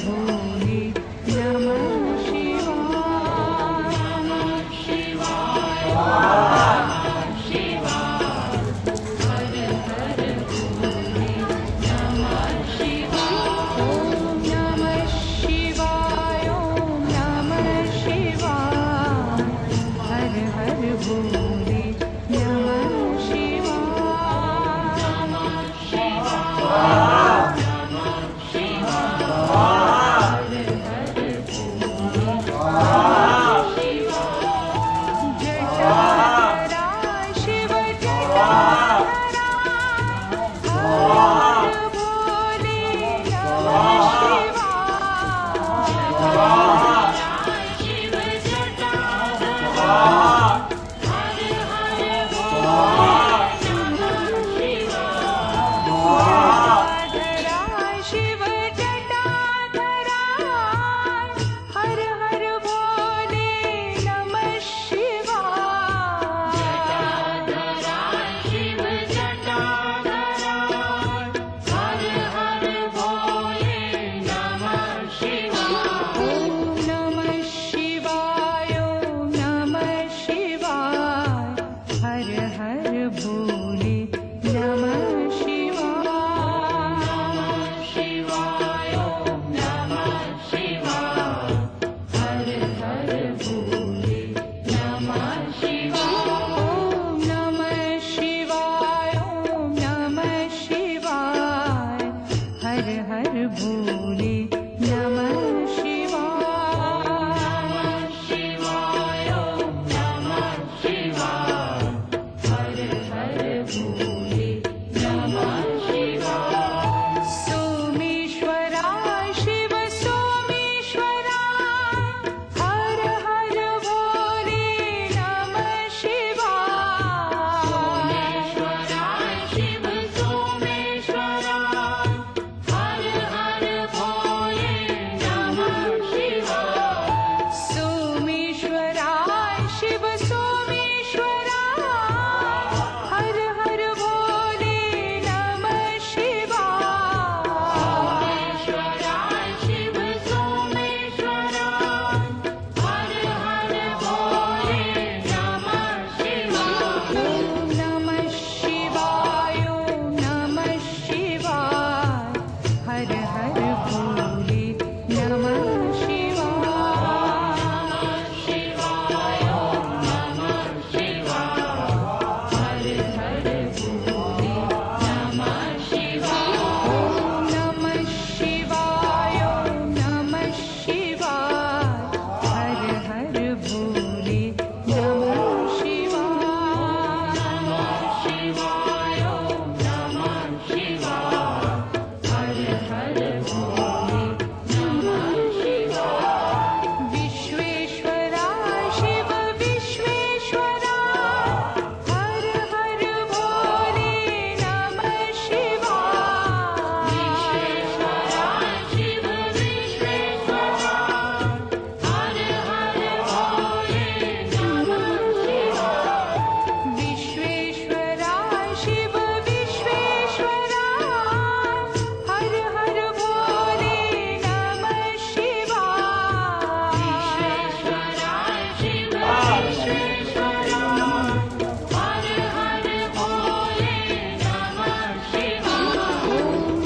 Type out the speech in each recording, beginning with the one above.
भोले नमः शिवाय नमः शिवाय नमः शिवाय हर हर भोले नमः शिवाय ओम नमः शिवाय ओम नमः शिवाय हर हर भोले नमः शिवाय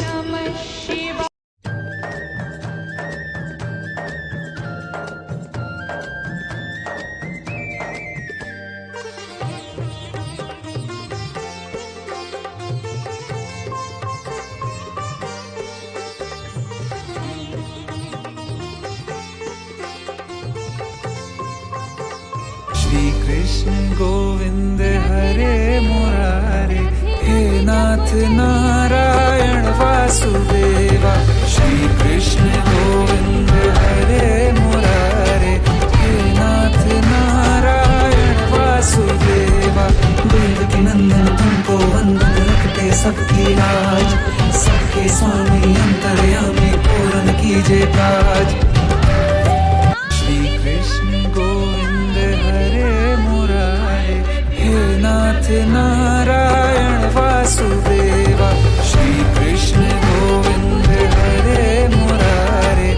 नमः शिवाय श्री कृष्ण गोविंद हरे मुरारे हे नाथ नारायण वासुदेवा श्री कृष्ण गोविंद हरे मुरारे हे नाथ नारायण वासुदेवा देवकी नंदन तुमको वंदन रखते सबकी लाज सबके स्वामी अंतर्यामी पूर्ण कीजिए काज श्री कृष्ण गोविंद हरे मुरारे हे नाथ नारायण वासुदेवा श्री कृष्ण गोविंद हरे मुरारे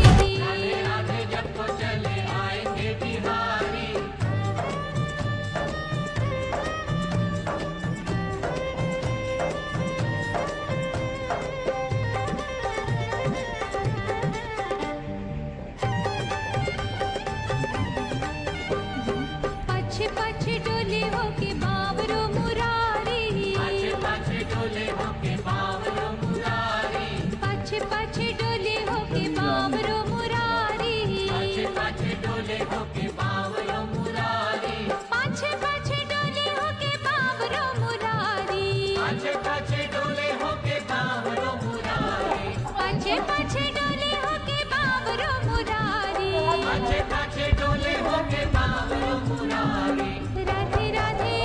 पाछे पाछे डोले होके बाबरो मुरारी, पाछे पाछे डोले होके बाबरो मुरारी। राधे राधे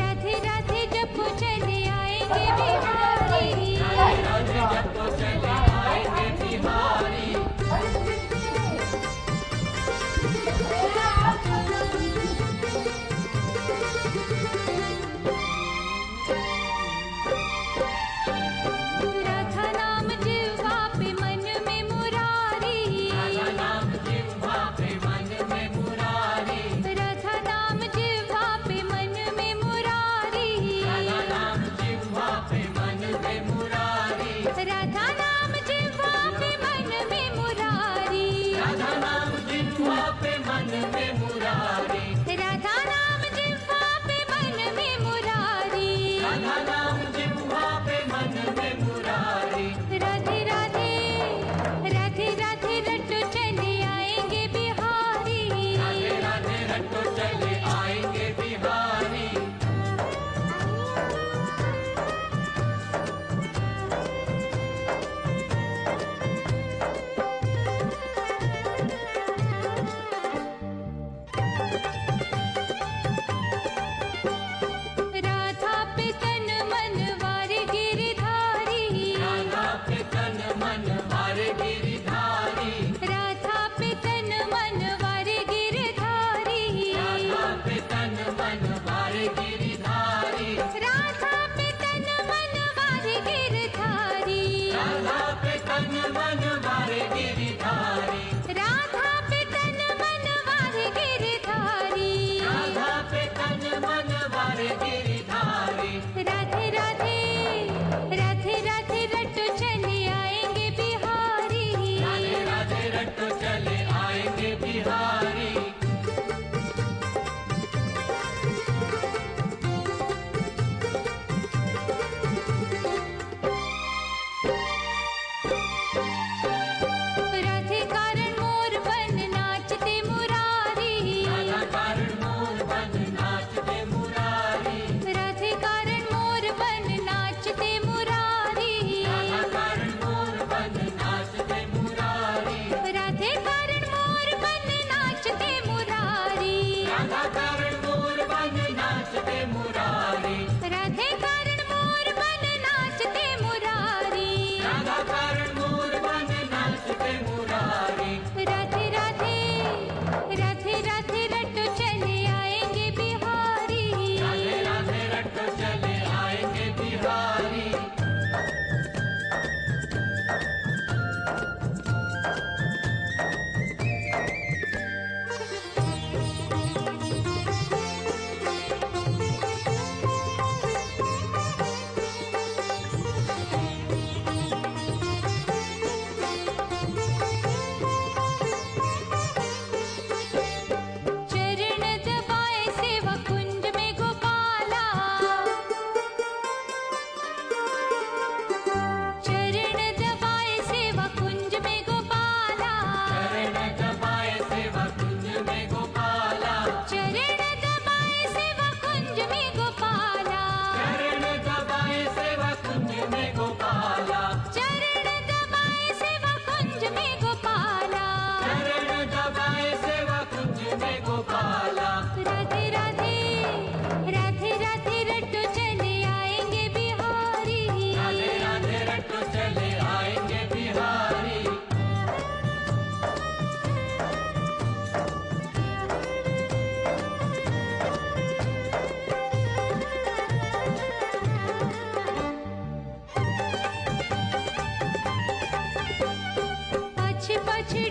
राधे राधे जपो चले आएंगे बिहारी, राधे राधे जपो चले आएंगे बिहारी। राधा नाम जिह्वा पे मन में मुरारी, राधा नाम जिह्वा पे मन में मुरारी। राधा नाम जिह्वा पे मन में मुरारी, राधा नाम जिह्वा पे मन में मुरारी। राधा नाम जिह्वा पे मन में मुरारी, राधा नाम जिह्वा पे मन में मुरारी। राधा नाम जिह्वा पे मन में मुरारी, राधा नाम जिह्वा पे मन में मुरारी। राधे राधे राधे राधे रटो चले आएंगे बिहारी, राधे राधे रटो चले आएंगे बिहारी। राधा पे तन मन वारे गिरधारी, राधा पे तन मन वारे गिरधारी। राधा पे तन मन वारे गिरधारी, राधा पे तन मन वारे गिरधारी। राधा पे तन मन वारे गिरधारी, राधा पे तन मन वारे गिरधारी। राधा पे तन मन वारे गिरधारी, राधा पे तन मन वारे गिरधारी। राधे राधे राधे राधे रटो चले आएंगे बिहारी, राधे राधे रटो चले आएंगे बिहारी। राधे कारण मोर बन नाचते मुरारी, राधा कारण मोर बन नाचते मुरारी। राधे कारण मोर बन नाचते मुरारी, राधा कारण मोर बन नाचते मुरारी। राधे कारण मोर बन नाचते मुरारी, राधा कारण मोर बन नाचते मुरारी। राधे कारण मोर बन नाचते मुरारी, राधा कारण मोर बन नाचते मुरारी। राधे राधे राधे राधे रटो चले आएंगे बिहारी, राधे राधे रटो चले आएंगे बिहारी। चरण दबाए सेवा कुंज में गोपाला, चरण दबाए सेवा कुंज में गोपाला, चरण दबाए सेवा कुंज में गोपाला। चरण दबाए सेवा कुंज में गोपाला, चरण दबाए सेवा कुंज में गोपाला। चरण दबाए सेवा कुंज में गोपाला, चरण दबाए सेवा कुंज में गोपाला। राधे राधे राधे राधे रटो चले आएंगे बिहारी, राधे राधे रटो चले आएंगे बिहारी। पाछे पाछे